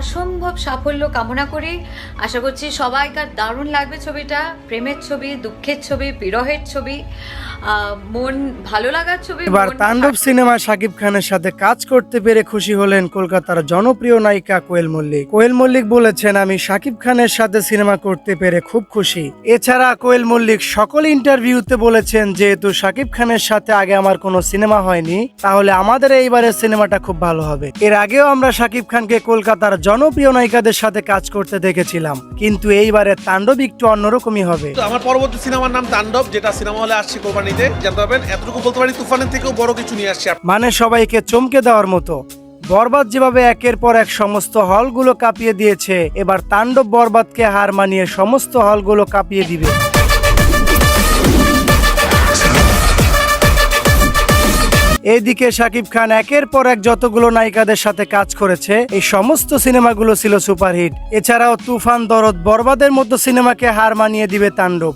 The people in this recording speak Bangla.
অসম্ভব সাফল্য কামনা করি। আশা করছি সবাইকার দারুণ লাগবে ছবিটা। প্রেমের ছবি, দুঃখের ছবি, বিরহের ছবি, মন ভালো লাগার ছবি। এবার তাণ্ডব সিনেমায় শাকিব খানের সাথে কাজ করতে পেরে খুশি হলেন কলকাতার জনপ্রিয় নায়িকা কোয়েল মল্লিক। কোয়েল মল্লিক বলেছেন, আমি শাকিব খানের সাথে সিনেমা করতে পেরে খুব খুশি। এছাড়া কোয়েল মল্লিক সকল ইন্টারভিউতে বলেছেন, যেহেতু শাকিব খানের সাথে আগে আমার কোনো সিনেমা হয়নি, তাহলে আমাদের এইবারের সিনেমাটা খুব ভালো হবে। এর আগেও আমরা শাকিব খানকে কলকাতার জনপ্রিয় নায়িকাদের সাথে কাজ করতে দেখেছিলাম, কিন্তু এইবারে তাণ্ডব একটু অন্যরকমই হবে। আমার পরবর্তী সিনেমার নাম তাণ্ডব, যেটা সিনেমা হলে আসছে কোরবানিতে। জানতে পারবেন, এতটুকু বলতে পারি তুফানের থেকেও বড় কিছু নিয়ে আসছে। মানে সবাইকে চমকে দেওয়ার মতো। বরবাদ যেভাবে একের পর এক সমস্ত হলগুলো কাঁপিয়ে দিয়েছে, এবার তাণ্ডব বরবাদকে হার মানিয়ে সমস্ত হলগুলো কাঁপিয়ে দিবে। এইদিকে শাকিব খান একের পর এক যতগুলো নায়িকাদের সাথে কাজ করেছে, এই সমস্ত সিনেমাগুলো ছিল সুপারহিট। এছাড়াও তুফান, দরদ, বরবাদের মতো সিনেমাকে হার মানিয়ে দিবে তাণ্ডব।